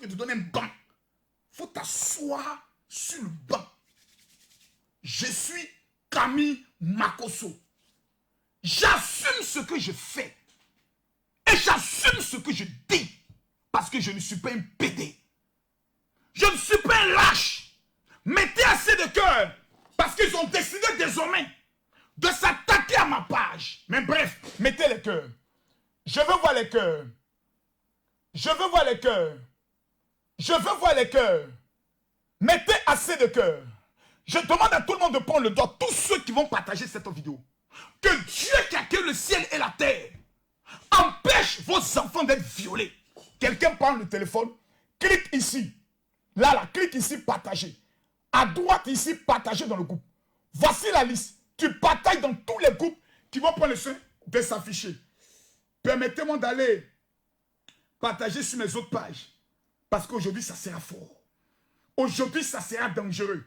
que te donner un banc. Il faut t'asseoir sur le banc. Je suis Camille Makosso. J'assume ce que je fais. Et j'assume ce que je dis. Parce que je ne suis pas un pédé. Je ne suis pas un lâche. Mettez assez de cœur. Parce qu'ils ont décidé désormais de s'attaquer à ma page. Mais bref, mettez les cœurs. Je veux voir les cœurs. Je veux voir les cœurs. Je veux voir les cœurs. Mettez assez de cœurs. Je demande à tout le monde de prendre le doigt. Tous ceux qui vont partager cette vidéo. Que Dieu qui a créé le ciel et la terre empêche vos enfants d'être violés. Quelqu'un prend le téléphone. Clique ici. Là, clique ici, partager. À droite ici, partager dans le groupe. Voici la liste. Tu partages dans tous les groupes qui vont prendre le soin de s'afficher. Permettez-moi d'aller partager sur mes autres pages. Parce qu'aujourd'hui, ça sera fort. Aujourd'hui, ça sera dangereux.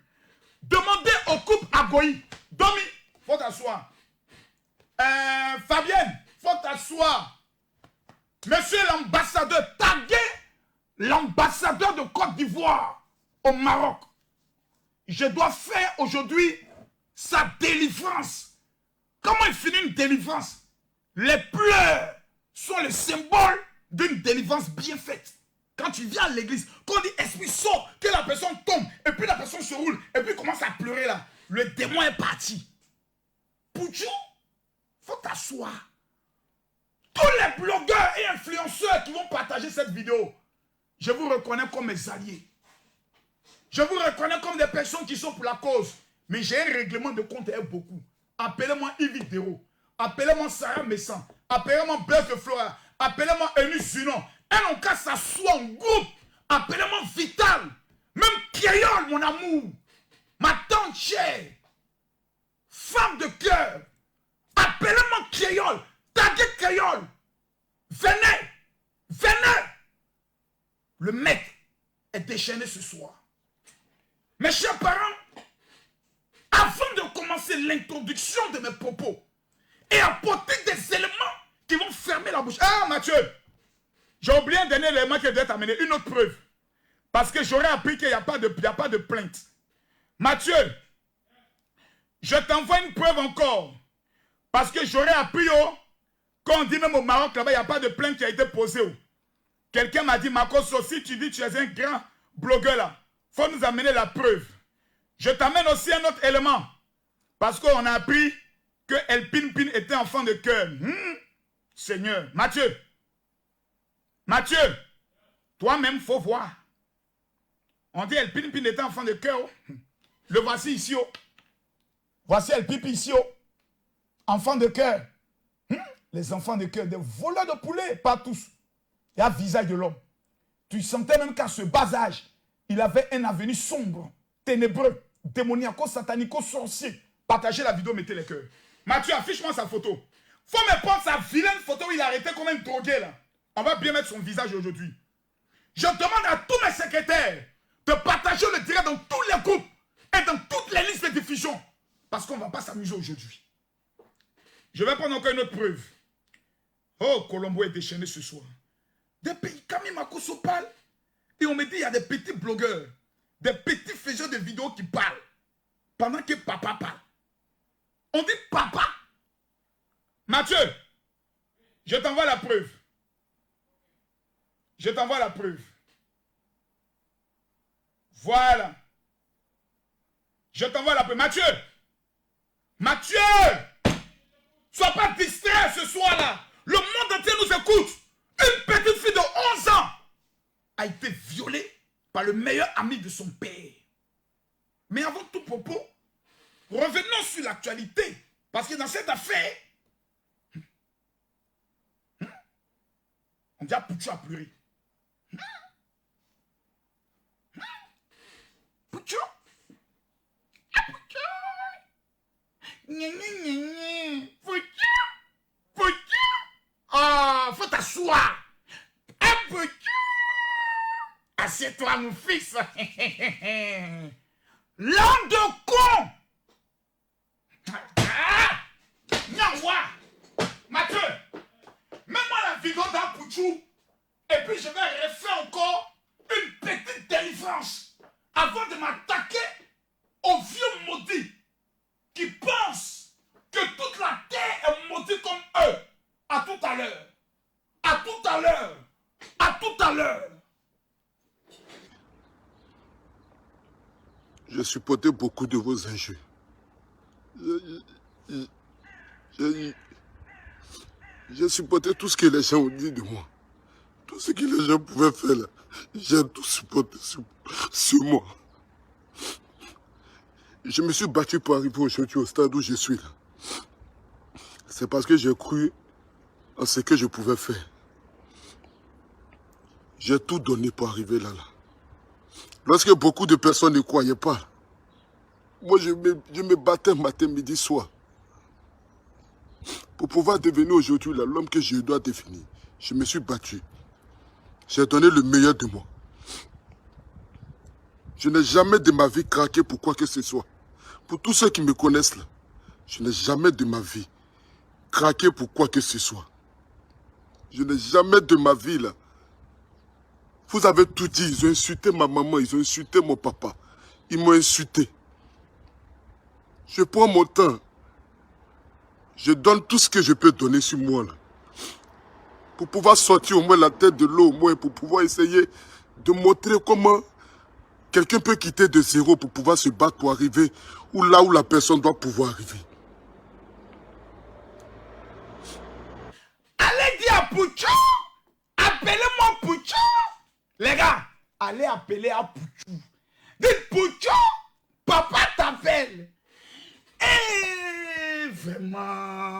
Demandez au couple Agoï. Domi, faut t'asseoir. Fabienne, faut t'asseoir. Monsieur l'ambassadeur, taguez l'ambassadeur de Côte d'Ivoire au Maroc. Je dois faire aujourd'hui sa délivrance. Comment il finit une délivrance? Les pleurs sont le symbole d'une délivrance bien faite. Quand tu viens à l'église, quand on dit esprit sort, que la personne tombe, et puis la personne se roule, et puis commence à pleurer là, le démon est parti. Pouchou, faut t'asseoir. Tous les blogueurs et influenceurs qui vont partager cette vidéo, je vous reconnais comme mes alliés. Je vous reconnais comme des personnes qui sont pour la cause. Mais j'ai un règlement de compte avec beaucoup. Appelez-moi Yves Dero. Appelez-moi Sarah Messan. Appelez-moi Blaise de Flora. Appelez-moi Eunice Zunon. Et en cas ça soit en groupe. Appelez-moi Vital. Même Créole, mon amour. Ma tante chère. Femme de cœur. Appelez-moi Créole. Taguez Créole. Venez. Venez. Le maître est déchaîné ce soir. Mes chers parents, avant de commencer l'introduction de mes propos et apporter des éléments qui vont fermer la bouche. Ah Mathieu, j'ai oublié un dernier élément qui doit t'amener, une autre preuve. Parce que j'aurais appris qu'il n'y a pas de plainte. Mathieu, je t'envoie une preuve encore. Parce que j'aurais appris, quand on dit même au Maroc, là-bas, il n'y a pas de plainte qui a été posée. Quelqu'un m'a dit, Makosso, si tu dis que tu es un grand blogueur là, il faut nous amener la preuve. Je t'amène aussi un autre élément. Parce qu'on a appris que El Pinpin était enfant de cœur. Seigneur. Mathieu. Mathieu. Toi-même, il faut voir. On dit El Pinpin était enfant de cœur. Le voici ici. Voici El Pipi ici. Enfant de cœur. Les enfants de cœur, des voleurs de poulet, pas tous. Il y a le visage de l'homme. Tu sentais même qu'à ce bas âge, il avait un avenir sombre, ténébreux, démoniaco, satanico, sorcier. Partagez la vidéo, mettez les cœurs. Mathieu, affiche-moi sa photo. Faut me prendre sa vilaine photo où il a arrêté comme un drogué là. On va bien mettre son visage aujourd'hui. Je demande à tous mes secrétaires de partager le direct dans tous les groupes et dans toutes les listes de diffusion. Parce qu'on ne va pas s'amuser aujourd'hui. Je vais prendre encore une autre preuve. Oh, Colombo est déchaîné ce soir. Des pays, Camille Makosso parle. Et on me dit, il y a des petits blogueurs, des petits faiseurs de vidéos qui parlent. Pendant que papa parle. On dit papa. Mathieu, je t'envoie la preuve. Je t'envoie la preuve. Voilà. Je t'envoie la preuve. Mathieu. Mathieu. Sois pas distrait ce soir-là. Le monde entier nous écoute. Une petite fille de 11 ans a été violée par le meilleur ami de son père. Mais avant tout propos, revenons sur l'actualité. Parce que dans cette affaire, on dit à Pouchou a pleuré. Pouchou. Pouchou. Oh, faut t'asseoir. Pouchou. Assieds-toi, mon fils. L'homme de con. Nyanwa. Mathieu, mets-moi la vidéo d'un Pouchou. Et puis je vais refaire encore une supporté beaucoup de vos injures. J'ai supporté tout ce que les gens ont dit de moi. Tout ce que les gens pouvaient faire là. J'ai tout supporté sur moi. Je me suis battu pour arriver aujourd'hui au stade où je suis là. C'est parce que j'ai cru en ce que je pouvais faire. J'ai tout donné pour arriver là. Lorsque beaucoup de personnes ne croyaient pas, moi je me battais matin, midi, soir. Pour pouvoir devenir aujourd'hui l'homme que je dois devenir. Je me suis battu. J'ai donné le meilleur de moi. Je n'ai jamais de ma vie craqué pour quoi que ce soit. Pour tous ceux qui me connaissent là, je n'ai jamais de ma vie craqué pour quoi que ce soit. Je n'ai jamais de ma vie là. Vous avez tout dit, ils ont insulté ma maman, ils ont insulté mon papa. Ils m'ont insulté. Je prends mon temps. Je donne tout ce que je peux donner sur moi là. Pour pouvoir sortir au moins la tête de l'eau, au moins pour pouvoir essayer de montrer comment quelqu'un peut quitter de zéro pour pouvoir se battre pour arriver là où la personne doit pouvoir arriver. Allez dire à Pouchou, appelez-moi Pouchou. Les gars, allez appeler à Pouchou. Dites Pouchou, papa t'appelle. Et vraiment.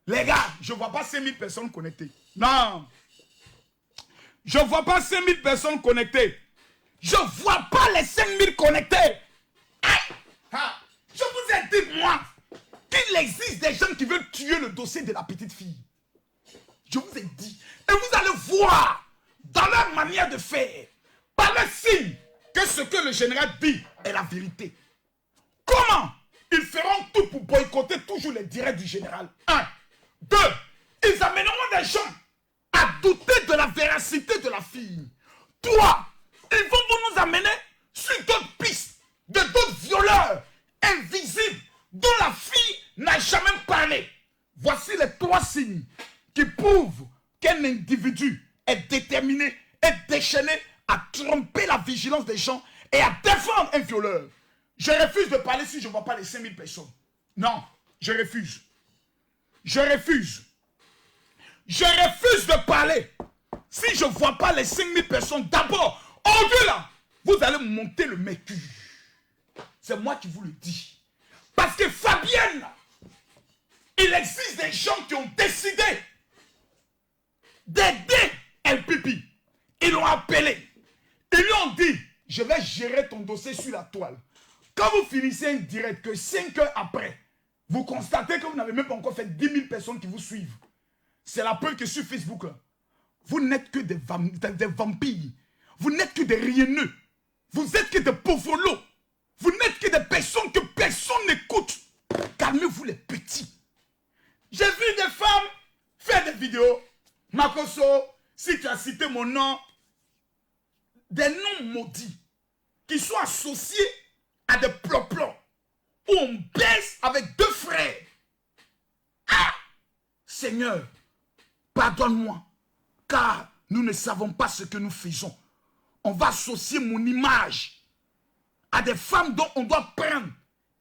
Les gars, je ne vois pas 5000 personnes connectées. Non. Je ne vois pas 5000 personnes connectées. Je ne vois pas les 5000 connectés. Ah, je vous ai dit, moi, qu'il existe des gens qui veulent tuer le dossier de la petite fille. Je vous ai dit. Et vous allez voir, dans leur manière de faire, par le signe, que ce que le général dit est la vérité. Comment ils feront tout pour boycotter toujours les directs du général? 1. 2. Ils amèneront des gens à douter de la véracité de la fille. 3. Ils vont nous amener sur d'autres pistes, de d'autres violeurs invisibles dont la fille n'a jamais parlé. Voici les 3 signes qui prouvent qu'un individu est déterminé et déchaîné à tromper la vigilance des gens et à défendre un violeur. Je refuse de parler si je ne vois pas les 5000 personnes. Non, je refuse. Je refuse. Je refuse de parler si je ne vois pas les 5000 personnes. D'abord, au-delà, vous allez monter le mercure. C'est moi qui vous le dis. Parce que Fabienne, il existe des gens qui ont décidé d'aider El Pipi. Ils l'ont appelé. Ils lui ont dit, je vais gérer ton dossier sur la toile. Quand vous finissez un direct, que 5 heures après, vous constatez que vous n'avez même pas encore fait 10 000 personnes qui vous suivent. C'est la preuve que sur Facebook, là, vous n'êtes que des vampires. Vous n'êtes que des rieneux. Vous êtes que des pauvres. Vous n'êtes que des personnes que personne n'écoute. Calmez-vous les petits. J'ai vu des femmes faire des vidéos. Makoso, si tu as cité mon nom, des noms maudits qui sont associés à des plots-plots où on baisse avec 2 frères. Ah! Seigneur, pardonne-moi, car nous ne savons pas ce que nous faisons. On va associer mon image à des femmes dont on doit prendre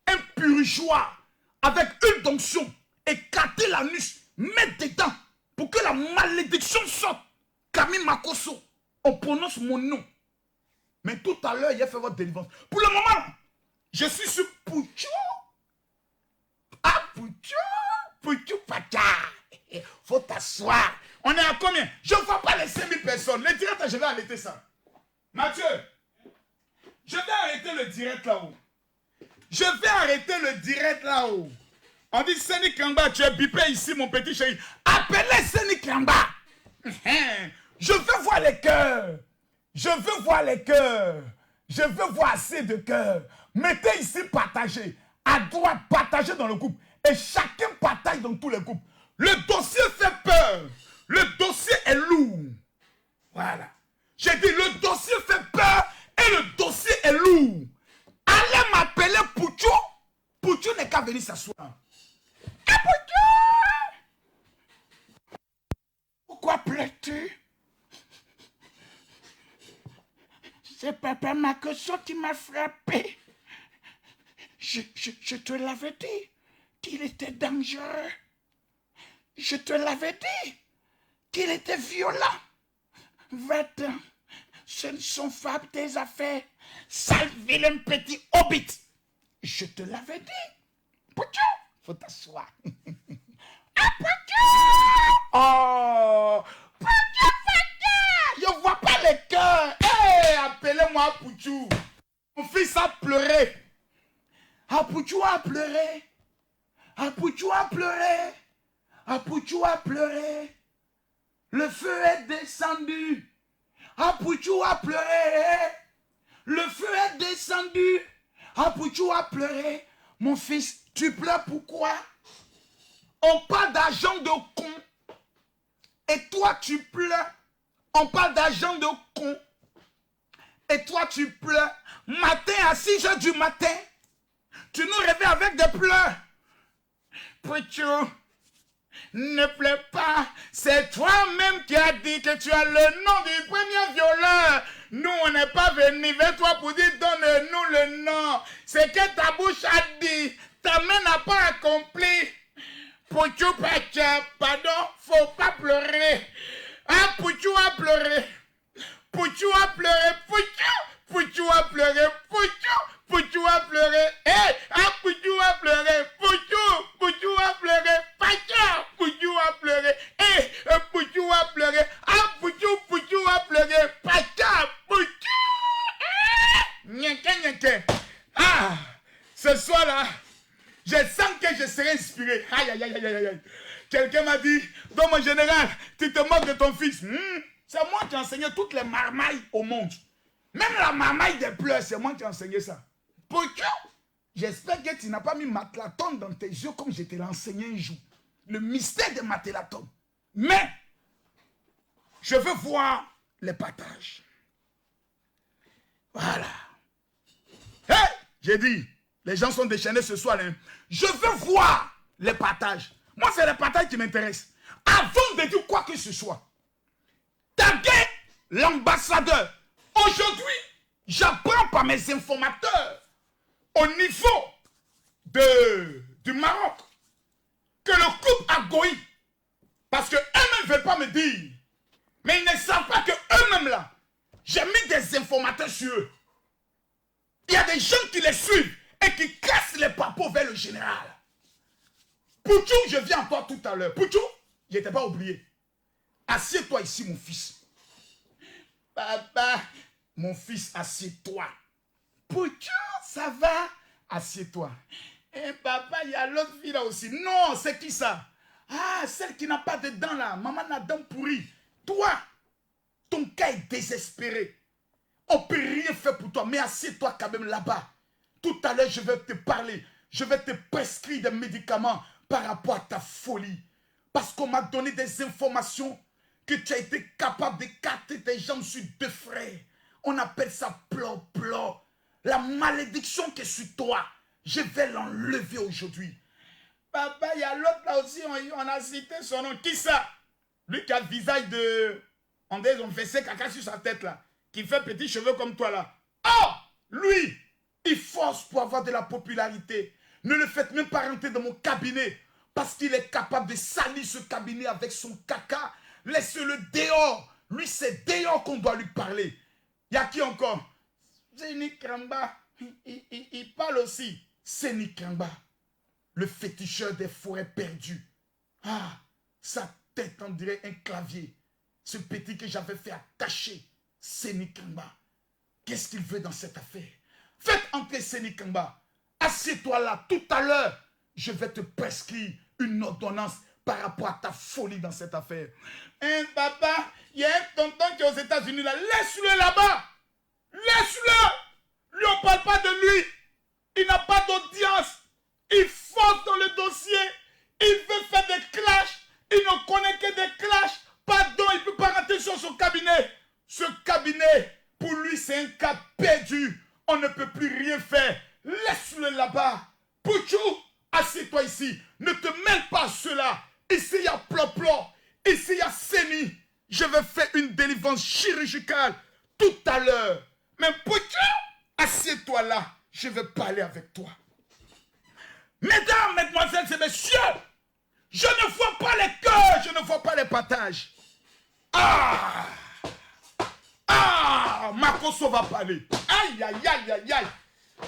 un purgeoir avec une d'onction, écarter l'anus, mettre dedans pour que la malédiction sorte. Camille Makoso, on prononce mon nom. Mais tout à l'heure, il a fait votre délivrance. Pour le moment, je suis sur Pouchou. Ah, Pouchou, Pouchou Pata. Faut t'asseoir. On est à combien? Je ne vois pas les 5000 personnes. Le direct, je vais arrêter ça. Mathieu, je vais arrêter le direct là-haut. Je vais arrêter le direct là-haut. On dit Séni Kamba, tu es bipé ici, mon petit chéri. Appelez Séni Kamba. Je veux voir les cœurs. Je veux voir les cœurs. Je veux voir assez de cœurs. Mettez ici partager. À droite, partagez dans le groupe. Et chacun partage dans tous les groupes. Le dossier fait peur. Le dossier est lourd. Voilà. J'ai dit, le dossier fait peur et le dossier est lourd. Allez m'appeler Pouchou. Pouchou n'est qu'à venir s'asseoir. Et Pouchou! Pourquoi pleures-tu? C'est Papa Makoso qui m'a frappé. Je te l'avais dit qu'il était dangereux. Je te l'avais dit qu'il était violent. Va-t'en. Ce ne sont pas tes affaires. Sale vilain petit hobbit. Je te l'avais dit. Pouchou, faut t'asseoir. Ah, Pouchou! Oh! Pouchou, Pouchou! Je vois pas les cœurs. Hey, appelez-moi Pouchou. Mon fils a pleuré. Ah, Pouchou a pleuré. Ah, Pouchou a pleuré. Ah, Pouchou a pleuré. Le feu est descendu. Ah, Pouchou a pleuré. Le feu est descendu. Ah, Pouchou a pleuré. Mon fils, tu pleures pourquoi? On parle d'argent de con. Et toi, tu pleures. On parle d'argent de con. Et toi, tu pleures. Matin à 6 h du matin, tu nous réveilles avec des pleurs. Pouchou, ne pleure pas. C'est toi-même qui as dit que tu as le nom du premier violeur. Nous, on n'est pas venus vers toi pour dire donne-nous le nom. C'est que ta bouche a dit. Ta main n'a pas accompli. Pouchou, pardon, faut pas pleurer. Ah, Pouchou a pleuré. Pouchou a pleuré. Pouchou a pleuré. Pouchou a pleuré. Hey, ah, Pouchou a pleuré. Pouchou a pleuré. Pouchou a pleuré. Hey, Pouchou a pleuré. Ah, Pouchou a pleuré. Pouchou. Nyeke. Ah, ce soir-là, je sens que je serai inspiré. Aïe, aïe, aïe, aïe, aïe. Quelqu'un m'a dit, dans mon général, tu te moques de ton fils. C'est moi qui ai enseigné toutes les marmailles au monde. Même la marmaille des pleurs, c'est moi qui ai enseigné ça. Pourquoi? J'espère que tu n'as pas mis Matlaton dans tes yeux comme je te l'ai enseigné un jour. Le mystère de Matlaton. Mais, je veux voir les partages. Voilà. Hey, j'ai dit, les gens sont déchaînés ce soir. Hein. Je veux voir les partages. Moi, c'est les partages qui m'intéressent. Avant de dire quoi que ce soit, taguer l'ambassadeur. Aujourd'hui, j'apprends par mes informateurs au niveau du Maroc que le couple a goï. Parce qu'eux-mêmes ne veulent pas me dire. Mais ils ne savent pas qu'eux-mêmes là, j'ai mis des informateurs sur eux. Il y a des gens qui les suivent et qui cassent les papos vers le général. Pouchou, je viens à toi tout à l'heure. Pouchou, je ne t'ai pas oublié. Assieds-toi ici, mon fils. Papa, mon fils, assieds-toi. Pouchou, ça va? Assieds-toi. Et papa, il y a l'autre fille là aussi. Non, c'est qui ça? Ah, celle qui n'a pas de dents là. Maman n'a dents pourries. Toi, ton cas est désespéré. On ne peut rien faire pour toi, mais assieds-toi quand même là-bas. Tout à l'heure, je vais te parler. Je vais te prescrire des médicaments par rapport à ta folie. Parce qu'on m'a donné des informations que tu as été capable d'écarter tes jambes sur deux frères. On appelle ça plot-plot. La malédiction qui est sur toi, je vais l'enlever aujourd'hui. Papa, il y a l'autre là aussi, on a cité son nom. Qui ça? Lui qui a le visage de... On dit, on fait ses caca sur sa tête là. Qui fait petits cheveux comme toi là. Oh! Lui, il force pour avoir de la popularité. Ne le faites même pas rentrer dans mon cabinet. Parce qu'il est capable de salir ce cabinet avec son caca. Laissez-le dehors. Lui, c'est dehors qu'on doit lui parler. Il y a qui encore? Zeni Kramba. Il parle aussi. Zeni Kramba. Le féticheur des forêts perdues. Ah, sa tête, on dirait un clavier. Ce petit que j'avais fait attacher. Zeni Kramba. Qu'est-ce qu'il veut dans cette affaire? Faites entrer Zeni Kramba. Assieds-toi là. Tout à l'heure, je vais te prescrire une ordonnance par rapport à ta folie dans cette affaire. Hein, papa, il y a un tonton qui est aux États-Unis là. Laisse-le là-bas. Laisse-le. Lui, on ne parle pas de lui. Il n'a pas d'audience. Il force dans le dossier. Il veut faire des clashs. Il ne connaît que des clashs. Pardon, il ne peut pas rentrer sur son cabinet. Ce cabinet, pour lui, c'est un cas perdu. On ne peut plus rien faire. Laisse-le là-bas. Pouchou, assieds-toi ici. Ne te mêle pas à cela. Ici, il y a Plop-Plop. Ici, il y a Zeni. Je vais faire une délivrance chirurgicale tout à l'heure. Mais Pouchou, assieds-toi là. Je vais parler avec toi. Mesdames, mesdemoiselles et messieurs, je ne vois pas les cœurs, je ne vois pas les partages. Ah! Ah! Makoso va parler. Aïe, aïe, aïe, aïe, aïe.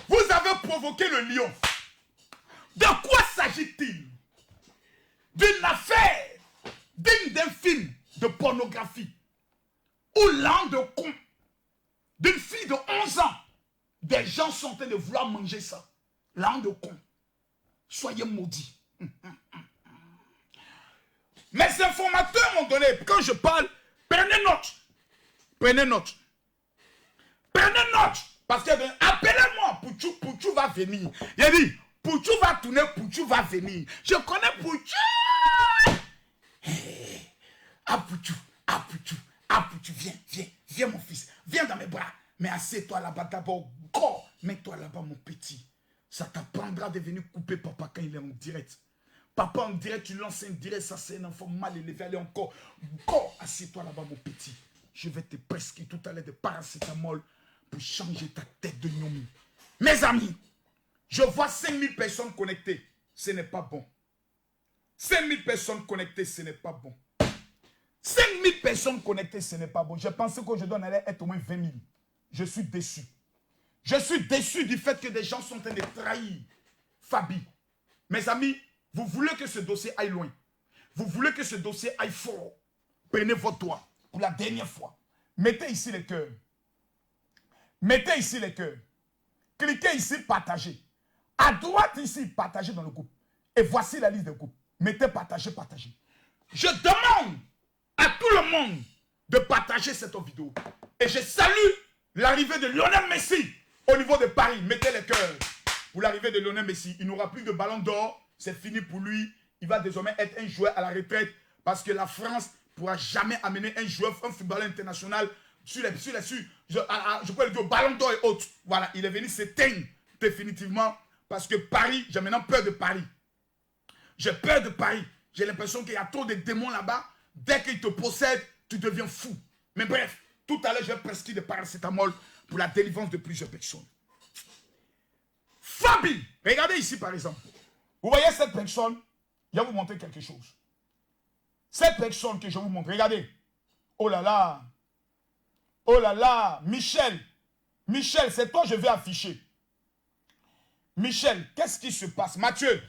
Vous avez provoqué le lion. De quoi s'agit-il? D'une affaire, digne d'un film de pornographie. Ou l'an de con. D'une fille de 11 ans. Des gens sont en train de vouloir manger ça. L'an de con. Soyez maudits. Mes informateurs m'ont donné, quand je parle, prenez note. Prenez note. Prenez note. Parce que appelez-moi, Pouchou va venir. Il a dit, Pouchou va tourner, Pouchou va venir. Je connais Pouchou. Ah Pouchou, viens mon fils. Viens dans mes bras. Mais assieds-toi là-bas d'abord. Go, mets-toi là-bas mon petit. Ça t'apprendra de venir couper papa quand il est en direct. Papa en direct, tu lances un direct, ça c'est un enfant mal élevé. Allez encore. Go, assieds-toi là-bas mon petit. Je vais te prescrire tout à l'heure de paracétamol pour changer ta tête de gnomi. Mes amis, je vois 5000 personnes connectées. Ce n'est pas bon. 5000 personnes connectées, ce n'est pas bon. 5000 personnes connectées, ce n'est pas bon. Je pensais qu'aujourd'hui, on allait être au moins 20 000. Je suis déçu. Je suis déçu du fait que des gens sont en train de trahir Fabi. Mes amis, vous voulez que ce dossier aille loin. Vous voulez que ce dossier aille fort. Prenez votre doigt pour la dernière fois. Mettez ici les cœurs. Mettez ici les cœurs. Cliquez ici, partagez. À droite ici, partagez dans le groupe. Et voici la liste des groupes. Mettez partagez, partagez. Je demande à tout le monde de partager cette vidéo. Et je salue l'arrivée de Lionel Messi au niveau de Paris. Mettez les cœurs pour l'arrivée de Lionel Messi. Il n'aura plus de ballon d'or. C'est fini pour lui. Il va désormais être un joueur à la retraite parce que la France ne pourra jamais amener un joueur, un footballeur international je peux le dire au ballon d'or et autres. Voilà, il est venu s'éteindre définitivement parce que Paris, j'ai maintenant peur de Paris. J'ai peur de Paris. J'ai l'impression qu'il y a trop de démons là-bas. Dès qu'ils te possèdent, tu deviens fou. Mais bref, tout à l'heure, j'ai prescrit de paracétamol pour la délivrance de plusieurs personnes. Fabi, regardez ici par exemple. Vous voyez cette personne, je vais vous montrer quelque chose. Cette personne que je vous montre, regardez. Oh là là, Michel. Michel, c'est toi que je vais afficher. Michel, qu'est-ce qui se passe? Mathieu,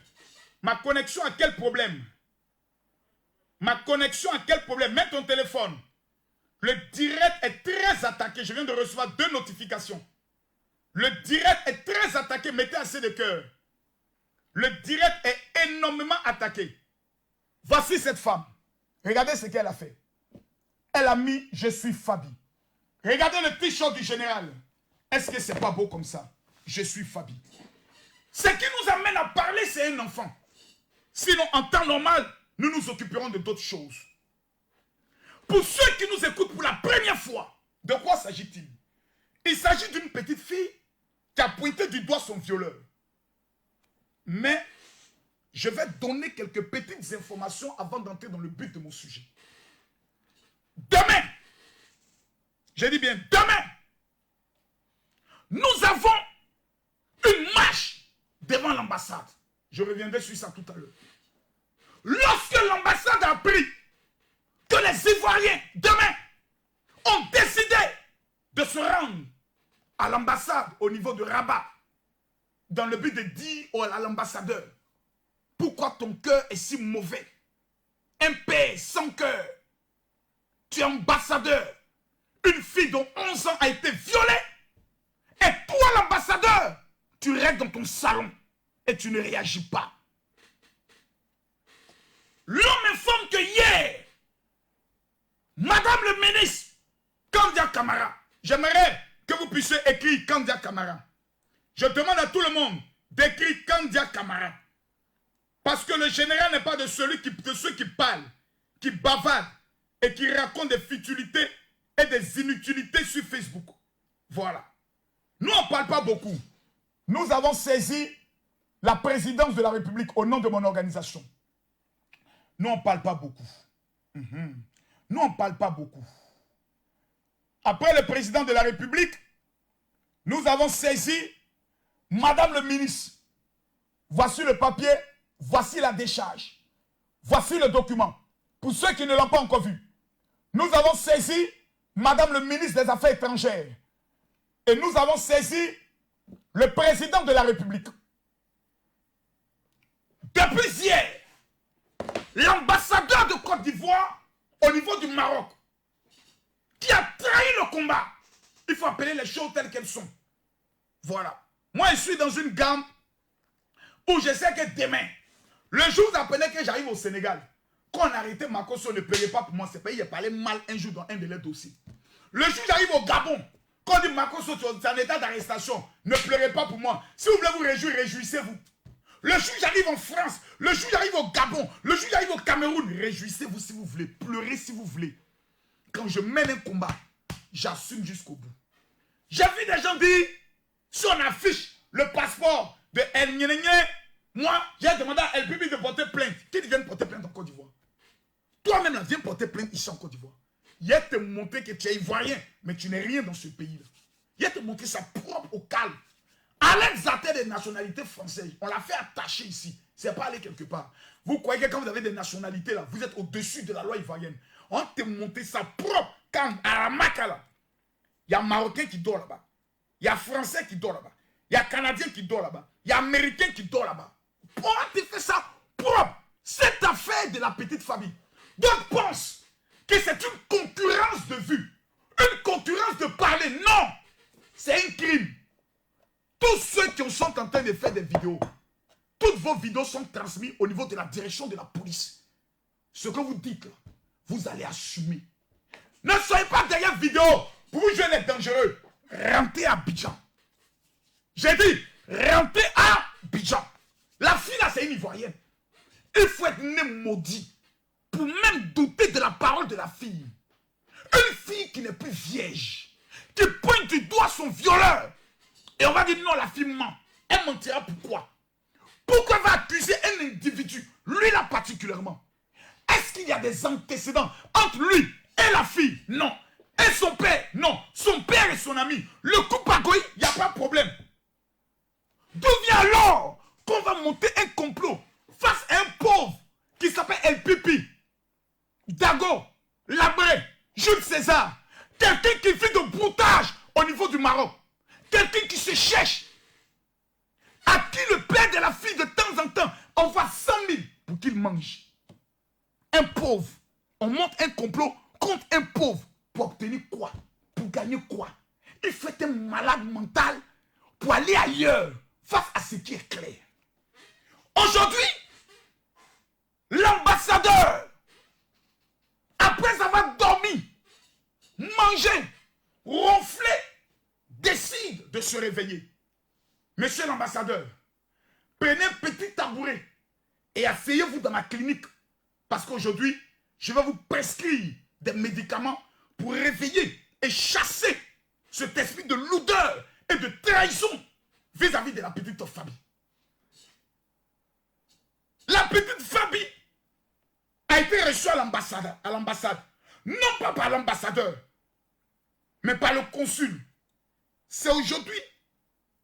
ma connexion a quel problème? Ma connexion a quel problème? Mets ton téléphone. Le direct est très attaqué. Je viens de recevoir 2 notifications. Le direct est très attaqué. Mettez assez de cœur. Le direct est énormément attaqué. Voici cette femme. Regardez ce qu'elle a fait. Elle a mis « Je suis Fabi ». Regardez le t-shirt du général. Est-ce que c'est pas beau comme ça? Je suis Fabi. Ce qui nous amène à parler, c'est un enfant. Sinon, en temps normal, nous nous occuperons de d'autres choses. Pour ceux qui nous écoutent pour la première fois, de quoi s'agit-il? Il s'agit d'une petite fille qui a pointé du doigt son violeur. Mais je vais donner quelques petites informations avant d'entrer dans le but de mon sujet. Demain, je dis bien demain, nous avons une marche devant l'ambassade. Je reviendrai sur ça tout à l'heure. Lorsque l'ambassade a appris que les Ivoiriens, demain, ont décidé de se rendre à l'ambassade au niveau de Rabat, dans le but de dire à l'ambassadeur, pourquoi ton cœur est si mauvais? Un père sans cœur. Tu es ambassadeur. Une fille de 11 ans a été violée. Et toi, l'ambassadeur, tu restes dans ton salon et tu ne réagis pas. L'homme informe que hier, Madame le ministre, Kandia Camara, j'aimerais que vous puissiez écrire Kandia Camara. Je demande à tout le monde d'écrire Kandia Camara. Parce que le général n'est pas de ceux qui parlent, qui bavardent et qui racontent des futilités et des inutilités sur Facebook. Voilà. Nous, on ne parle pas beaucoup. Nous avons saisi la présidence de la République au nom de mon organisation. Nous, on ne parle pas beaucoup. Nous, on ne parle pas beaucoup. Après le président de la République, nous avons saisi Madame le ministre. Voici le papier, voici la décharge. Voici le document. Pour ceux qui ne l'ont pas encore vu, nous avons saisi Madame le ministre des Affaires étrangères. Et nous avons saisi le président de la République. Depuis hier, l'ambassadeur de Côte d'Ivoire au niveau du Maroc, qui a trahi le combat, il faut appeler les choses telles qu'elles sont. Voilà. Moi, je suis dans une gamme où je sais que demain, le jour où vous apprenez que j'arrive au Sénégal, quand on a arrêté Makosso, ne paierait pas pour moi, c'est pays, il a parlé mal un jour dans un de leurs dossiers. Le jour où j'arrive au Gabon, quand on dit Makosso, tu es en état d'arrestation, ne pleurez pas pour moi. Si vous voulez vous réjouir, réjouissez-vous. Le jour où j'arrive en France, le jour où j'arrive au Gabon, le jour où j'arrive au Cameroun, réjouissez-vous si vous voulez, pleurez si vous voulez. Quand je mène un combat, j'assume jusqu'au bout. J'ai vu des gens dire, si on affiche le passeport de El Nyenenye, moi, j'ai demandé à El Bibi de porter plainte. Qui vient porter plainte en Côte d'Ivoire? Toi-même, là, viens porter plainte ici en Côte d'Ivoire. Il a te montré que tu es ivoirien, mais tu n'es rien dans ce pays-là. Il a te montré ça propre au calme. Alex Zaté des nationalités françaises, on l'a fait attacher ici. C'est pas aller quelque part. Vous croyez que quand vous avez des nationalités là, vous êtes au-dessus de la loi ivoirienne. On te montré ça propre. Quand à la Maca là, il y a Marocain qui dort là-bas. Il y a Français qui dort là-bas. Il y a Canadien qui dort là-bas. Il y a Américain qui dort là-bas. Pourquoi tu fais ça propre? Cette affaire de la petite famille. D'autres pensent que c'est une concurrence de vue. Une concurrence de parler. Non! C'est un crime. Tous ceux qui sont en train de faire des vidéos, toutes vos vidéos sont transmises au niveau de la direction de la police. Ce que vous dites là, vous allez assumer. Ne soyez pas derrière vidéo pour vous jouer les dangereux. Rentrez à Abidjan. J'ai dit, rentrez à Abidjan. La fille là, c'est une Ivoirienne. Il faut être né maudit pour même douter de la parole de la fille. Une fille qui n'est plus vierge, qui pointe du doigt son violeur. Et on va dire non, la fille ment. Elle mentira pourquoi? Pourquoi elle va accuser un individu, lui là particulièrement? Est-ce qu'il y a des antécédents entre lui et la fille? Non. Et son père? Non. Son père et son ami. Le couple Pagoï, il n'y a pas de problème. D'où vient alors qu'on va monter un complot face à un pauvre qui s'appelle El Pipi, Dago, Labré, Jules César, quelqu'un qui fait de broutage au niveau du Maroc, quelqu'un qui se cherche, à qui le père de la fille de temps en temps envoie 100 000 pour qu'il mange. Un pauvre, on monte un complot contre un pauvre pour obtenir quoi? Pour gagner quoi? Il fait un malade mental pour aller ailleurs face à ce qui est clair. Aujourd'hui, l'ambassadeur, après avoir dormi, mangé, ronflé, décide de se réveiller. Monsieur l'ambassadeur, prenez un petit tabouret et asseyez-vous dans ma clinique. Parce qu'aujourd'hui, je vais vous prescrire des médicaments pour réveiller et chasser cet esprit de lourdeur et de trahison vis-à-vis de la petite Fabi. La petite Fabi a été reçue à l'ambassade. Non pas par l'ambassadeur, mais par le consul. C'est aujourd'hui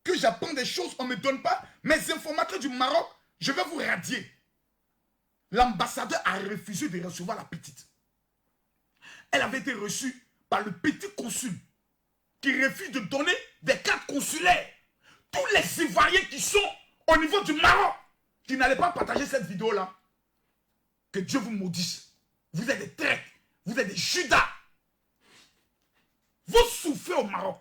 que j'apprends des choses, on ne me donne pas. Mes informateurs du Maroc, je vais vous radier. L'ambassadeur a refusé de recevoir la petite. Elle avait été reçue par le petit consul qui refuse de donner des cartes consulaires. Tous les Ivoiriens qui sont au niveau du Maroc, qui n'allaient pas partager cette vidéo-là, que Dieu vous maudisse. Vous êtes des traîtres, vous êtes des Judas. Vous souffrez au Maroc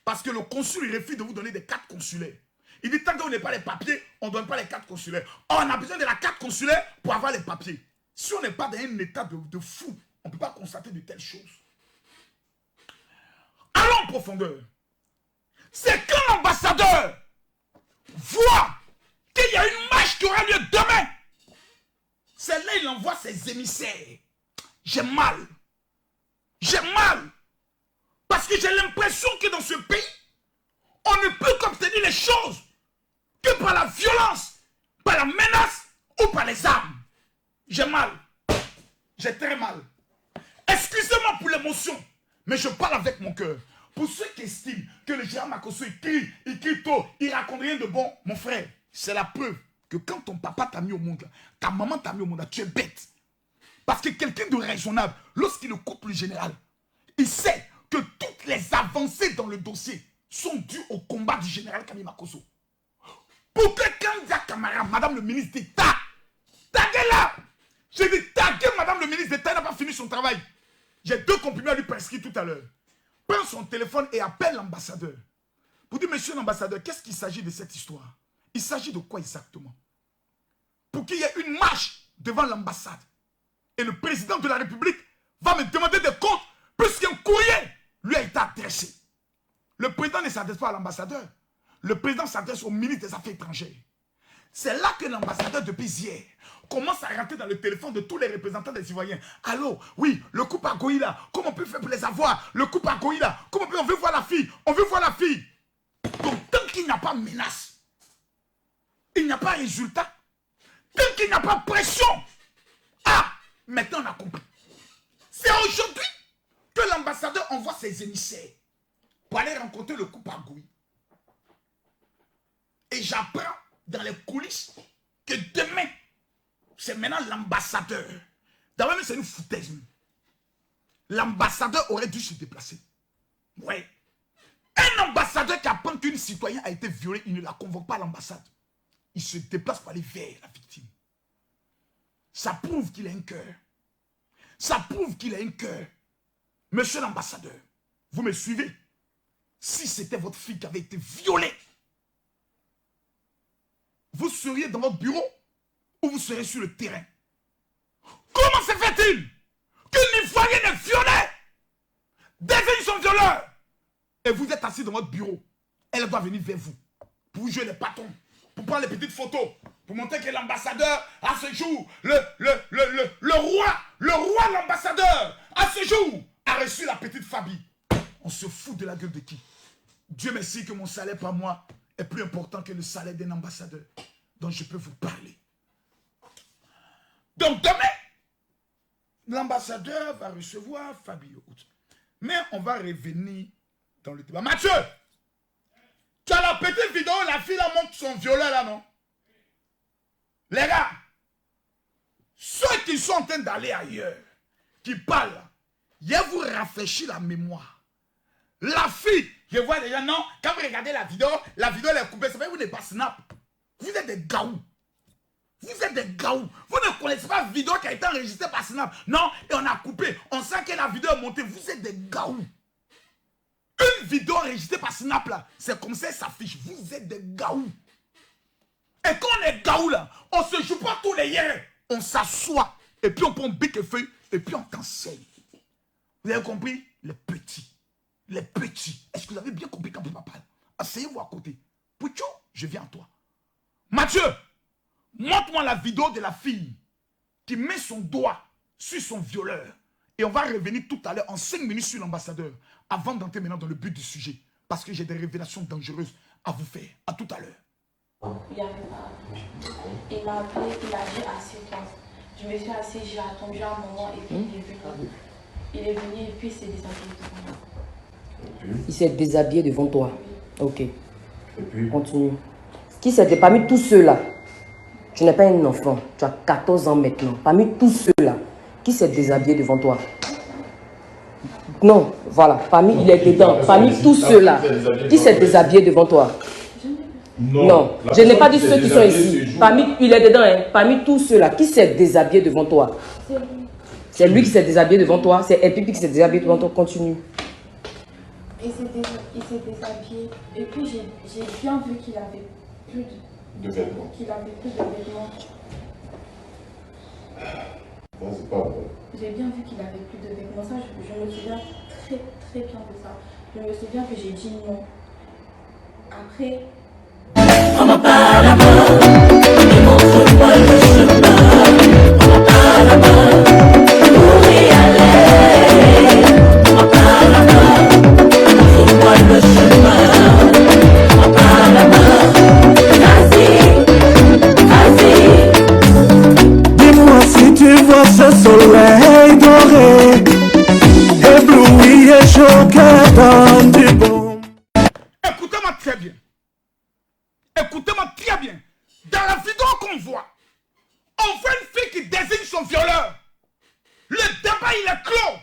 parce que le consul refuse de vous donner des cartes consulaires. Il dit tant qu'on n'a pas les papiers, on ne donne pas les cartes consulaires. Or, on a besoin de la carte consulaire pour avoir les papiers. Si on n'est pas dans un état de fou, on ne peut pas constater de telles choses. Allons en profondeur. C'est quand l'ambassadeur voit qu'il y a une marche qui aura lieu demain. C'est là qu'il envoie ses émissaires. J'ai mal. J'ai mal. Parce que j'ai l'impression que dans ce pays, on ne peut qu'obtenir les choses que par la violence, par la menace ou par les armes. J'ai mal. J'ai très mal. Excusez-moi pour l'émotion, mais je parle avec mon cœur. Pour ceux qui estiment que le général Makosso il crie tôt, il raconte rien de bon, mon frère, c'est la preuve que quand ton papa t'a mis au monde, ta maman t'a mis au monde, tu es bête. Parce que quelqu'un de raisonnable, lorsqu'il écoute le général, il sait que toutes les avancées dans le dossier sont dues au combat du général Kami Makosso. Pour que Kandia Kamara, madame le ministre d'État, taguez là. J'ai dit taguez madame le ministre d'État, n'a pas fini son travail. J'ai 2 comprimés à lui prescrire tout à l'heure. Prends son téléphone et appelle l'ambassadeur. Pour dire, monsieur l'ambassadeur, qu'est-ce qu'il s'agit de cette histoire? Il s'agit de quoi exactement? Pour qu'il y ait une marche devant l'ambassade. Et le président de la République va me demander des comptes puisqu'un courrier lui a été adressé. Le président ne s'adresse pas à l'ambassadeur. Le président s'adresse au ministre des Affaires étrangères. C'est là que l'ambassadeur, depuis hier, commence à rentrer dans le téléphone de tous les représentants des citoyens. Allô, oui, le couple à Goïla, comment on peut faire pour les avoir? Le couple à Goïla, comment on veut voir la fille? On veut voir la fille. Donc, tant qu'il n'y a pas de menace, il n'y a pas de résultat, tant qu'il n'y a pas de pression, ah, maintenant on a compris. C'est aujourd'hui que l'ambassadeur envoie ses émissaires pour aller rencontrer le couple à Goïla. Et j'apprends dans les coulisses que demain, c'est maintenant l'ambassadeur. D'abord, c'est une foutaise. L'ambassadeur aurait dû se déplacer. Ouais. Un ambassadeur qui apprend qu'une citoyenne a été violée, il ne la convoque pas à l'ambassade. Il se déplace pour aller vers la victime. Ça prouve qu'il a un cœur. Ça prouve qu'il a un cœur. Monsieur l'ambassadeur, vous me suivez? Si c'était votre fille qui avait été violée, vous seriez dans votre bureau ou vous serez sur le terrain? Comment se fait-il qu'une Ivoirienne est violée? Désigne son violeur. Et vous êtes assis dans votre bureau. Elle doit venir vers vous pour vous jouer les patrons, pour prendre les petites photos, pour montrer que l'ambassadeur, à ce jour, le roi, l'ambassadeur, à ce jour, a reçu la petite Fabi. On se fout de la gueule de qui? Dieu merci que mon salaire par mois est plus important que le salaire d'un ambassadeur dont je peux vous parler. Donc demain, l'ambassadeur va recevoir Fabio. Mais on va revenir dans le débat. Mathieu, tu as la petite vidéo, la fille là montre son violeur là, non? Les gars, ceux qui sont en train d'aller ailleurs, qui parlent, je vous rafraîchis la mémoire. La fille, je vois déjà, non, quand vous regardez la vidéo elle est coupée, ça fait que vous n'êtes pas snap. Vous êtes des gaous. Vous êtes des gaous. Vous ne connaissez pas la vidéo qui a été enregistrée par Snap. Non, et on a coupé. On sent que la vidéo est montée. Vous êtes des gaous. Une vidéo enregistrée par Snap là, c'est comme ça, ça s'affiche. Vous êtes des gaous. Et quand on est gaous là, on se joue pas tous les hier. On s'assoit. Et puis on prend bic et feuille. Et puis on t'enseigne. Vous avez compris? Les petits. Les petits. Est-ce que vous avez bien compris quand papa parle? Asseyez-vous à côté. Pouchou, je viens à toi. Mathieu, montre-moi la vidéo de la fille qui met son doigt sur son violeur. Et on va revenir tout à l'heure en 5 minutes sur l'ambassadeur avant d'entrer maintenant dans le but du sujet. Parce que j'ai des révélations dangereuses à vous faire. À tout à l'heure. Il m'a appelé, il a dit assieds-toi. Je me suis assise, j'ai attendu un moment et puis il est venu. Il est venu et puis il s'est déshabillé devant moi. Il s'est déshabillé devant toi. Ok. Et puis continue. Qui c'était parmi tous ceux-là? Tu n'es pas un enfant. Tu as 14 ans maintenant. Parmi tous ceux-là, qui s'est déshabillé devant toi? Non, voilà. Parmi, il est dedans. Parmi tous ceux-là, qui s'est déshabillé devant toi? Non, je n'ai pas dit ceux qui sont ici. Parmi, il est dedans. Hein. Parmi tous ceux-là, qui s'est déshabillé devant toi? C'est lui qui s'est déshabillé devant toi. C'est Epipi qui s'est déshabillé devant toi. Continue. Il s'est déshabillé. Et puis j'ai bien vu qu'il avait plus de vêtements. Ça, c'est pas vrai. J'ai bien vu qu'il avait plus de vêtements. Ça, je me souviens très très bien de ça. Je me souviens que j'ai dit non. Après... On m'a pas la main, montre-moi le chemin. On m'a pas la main, pour y aller. On m'a pas la main, montre-moi le chemin. On m'a pas la main, vas-y. Dis-moi si tu vois ce soleil doré, ébloui et choqué dans du très bien. Dans la vidéo qu'on voit, on voit une fille qui désigne son violeur. Le débat, il est clos.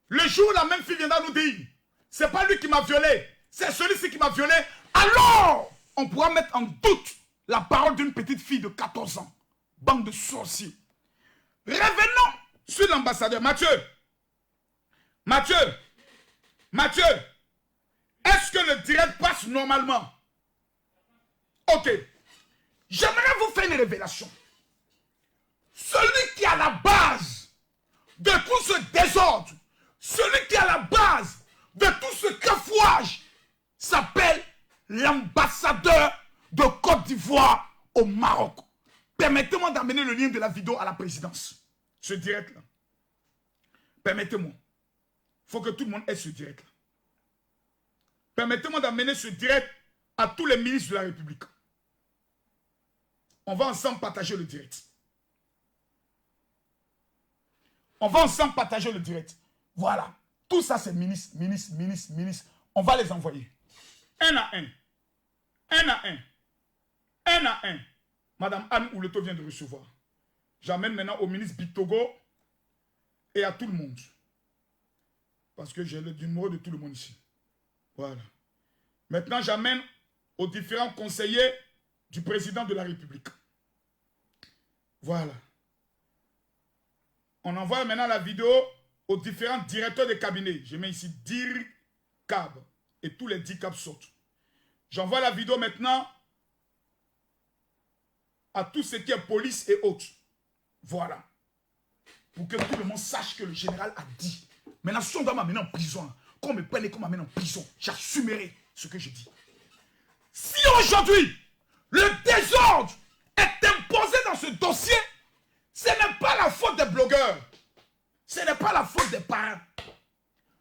Le jour où la même fille viendra nous dire, c'est pas lui qui m'a violé, c'est celui-ci qui m'a violé, alors on pourra mettre en doute la parole d'une petite fille de 14 ans. Bande de sorciers. Revenons sur l'ambassadeur. Mathieu, est-ce que le direct passe normalement? Ok. J'aimerais vous faire une révélation. Celui qui est à la base de tout ce désordre, celui qui est à la base de tout ce cafouage, s'appelle l'ambassadeur de Côte d'Ivoire au Maroc. Permettez-moi d'amener le lien de la vidéo à la présidence. Ce direct-là. Permettez-moi. Il faut que tout le monde ait ce direct-là. Permettez-moi d'amener ce direct à tous les ministres de la République. On va ensemble partager le direct. On va ensemble partager le direct. Voilà. Tout ça, c'est ministre. On va les envoyer. Un à un. Madame Anne Ouleto vient de recevoir. J'amène maintenant au ministre Bitogo et à tout le monde. Parce que j'ai le numéro de tout le monde ici. Voilà. Maintenant, j'amène aux différents conseillers du président de la République. Voilà. On envoie maintenant la vidéo aux différents directeurs de cabinet. Je mets ici DIR CAB et tous les 10 CAB sortent. J'envoie la vidéo maintenant à tout ce qui est police et autres. Voilà. Pour que tout le monde sache que le général a dit. Maintenant, si on doit m'amener en prison, qu'on me prenne et qu'on m'amène en prison, j'assumerai ce que je dis. Si aujourd'hui, le désordre est imposé dans ce dossier, ce n'est pas la faute des blogueurs. Ce n'est pas la faute des parents.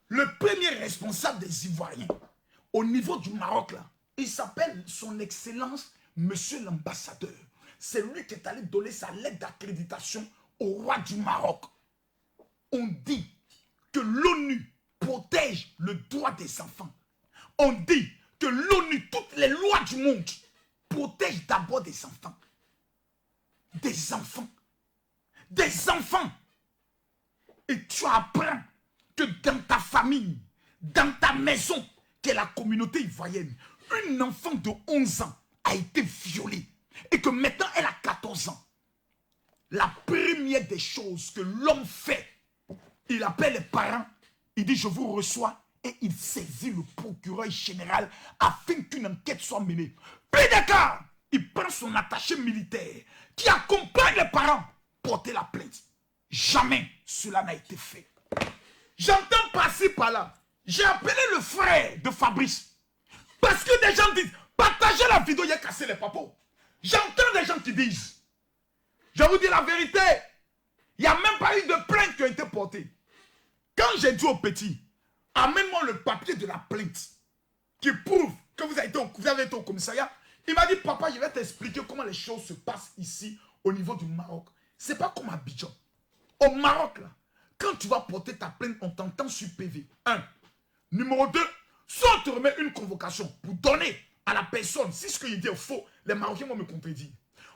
Le premier responsable des Ivoiriens, au niveau du Maroc, là, il s'appelle son Excellence, Monsieur l'ambassadeur. C'est lui qui est allé donner sa lettre d'accréditation au roi du Maroc. On dit que l'ONU protège le droit des enfants. On dit que l'ONU, toutes les lois du monde, protègent d'abord des enfants. Des enfants. Des enfants. Et tu apprends que dans ta famille, dans ta maison, qui est la communauté ivoirienne, une enfant de 11 ans a été violée. Et que maintenant elle a 14 ans. La première des choses que l'homme fait, il appelle les parents, il dit je vous reçois et il saisit le procureur général afin qu'une enquête soit menée. Plus de cas, il prend son attaché militaire qui accompagne les parents porter la plainte. Jamais cela n'a été fait. J'entends passer par là. J'ai appelé le frère de Fabrice. Parce que des gens disent, partagez la vidéo, il a cassé les papos. J'entends des gens qui disent, je vous dis la vérité, il n'y a même pas eu de plainte qui a été portée. Quand j'ai dit au petit, amène-moi le papier de la plainte qui prouve que vous avez été au commissariat, il m'a dit, papa, je vais t'expliquer comment les choses se passent ici au niveau du Maroc. Ce n'est pas comme à Abidjan. Au Maroc, là, quand tu vas porter ta plainte, on t'entend sur PV. 1. Numéro 2, soit on te remet une convocation pour donner à la personne, si ce que je dis est faux, les Marocains vont me contredire.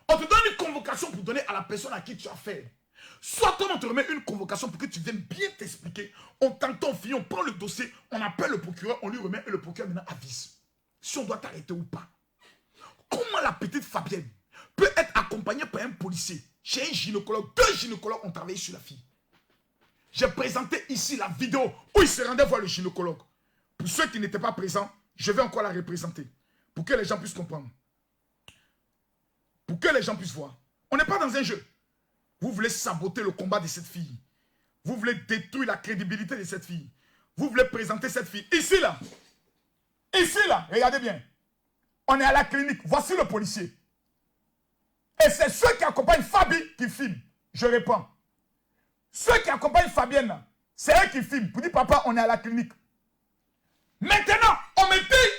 On te donne une convocation pour donner à la personne à qui tu as fait. Soit on te remet une convocation pour que tu viennes bien t'expliquer. On t'entend, on prend le dossier, on appelle le procureur, on lui remet et le procureur maintenant avise si on doit t'arrêter ou pas. Comment la petite Fabienne peut être accompagnée par un policier chez un gynécologue? 2 gynécologues ont travaillé sur la fille. J'ai présenté ici la vidéo où il se rendait voir le gynécologue. Pour ceux qui n'étaient pas présents, je vais encore la représenter. Pour que les gens puissent comprendre. Pour que les gens puissent voir. On n'est pas dans un jeu. Vous voulez saboter le combat de cette fille. Vous voulez détruire la crédibilité de cette fille. Vous voulez présenter cette fille. Ici là. Ici là. Regardez bien. On est à la clinique. Voici le policier. Et c'est ceux qui accompagnent Fabi qui filment. Je réponds. Ceux qui accompagnent Fabienne, c'est eux qui filment. Pour dire, papa, on est à la clinique. Maintenant, on me dit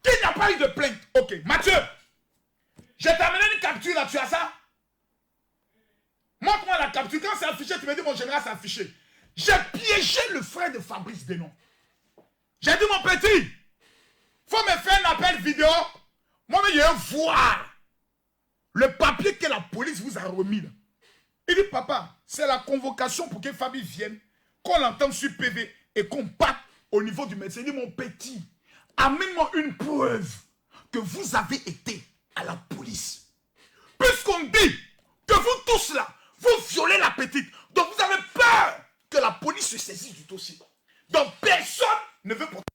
qu'il n'y a pas eu de plainte. Ok, Mathieu, je t'ai amené une capture là, tu as ça? Montre-moi la capture. Quand c'est affiché, tu me dis, mon général, c'est affiché. J'ai piégé le frère de Fabrice Denon. J'ai dit, mon petit, faut me faire un appel vidéo. Moi, je vais voir le papier que la police vous a remis. Là. Il dit, papa, c'est la convocation pour que Fabi vienne, qu'on l'entende sur PV et qu'on parte au niveau du médecin. Il dit, mon petit, amène-moi une preuve que vous avez été à la police. Puisqu'on dit que vous tous là, vous violez la petite. Donc vous avez peur que la police se saisisse du dossier. Donc personne ne veut porter.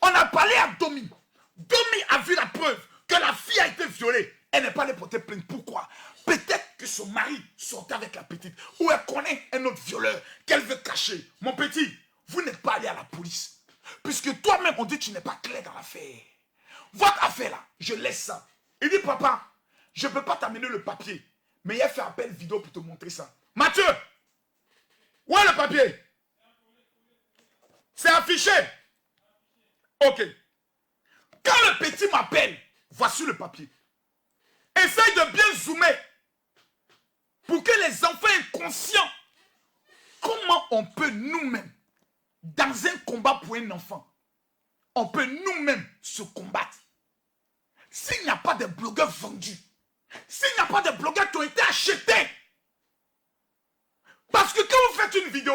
On a parlé à Domi. Domi a vu la preuve que la fille a été violée. Elle n'est pas allée porter plainte. Pourquoi? Peut-être que son mari sortait avec la petite. Ou elle connaît un autre violeur qu'elle veut cacher. Mon petit, vous n'êtes pas allé à la police. Puisque toi-même, on dit que tu n'es pas clair dans l'affaire. Votre affaire là, je laisse ça. Il dit, papa, je ne peux pas t'amener le papier. Mais il a fait appel vidéo pour te montrer ça. Mathieu, où est le papier? C'est affiché. Ok. Quand le petit m'appelle, voici le papier. Essaye de bien zoomer pour que les enfants aient conscience comment on peut nous-mêmes, dans un combat pour un enfant, on peut nous-mêmes se combattre. S'il n'y a pas de blogueurs vendus, s'il n'y a pas de blogueurs qui ont été achetés, parce que quand vous faites une vidéo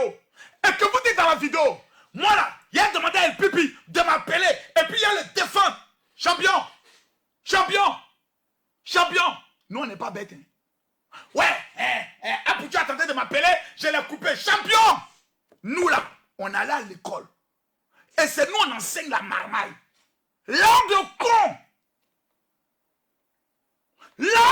et que vous dites dans la vidéo, moi là, il y a demandé à El Pipi de m'appeler et puis il y a le défunt. Champion, champion, champion. Nous on n'est pas bêtes. Hein. Ouais, Apoutu attendait de m'appeler, je l'ai coupé. Champion. Nous là, on allait à l'école. Et c'est nous on enseigne la marmaille. Langue de con. Langue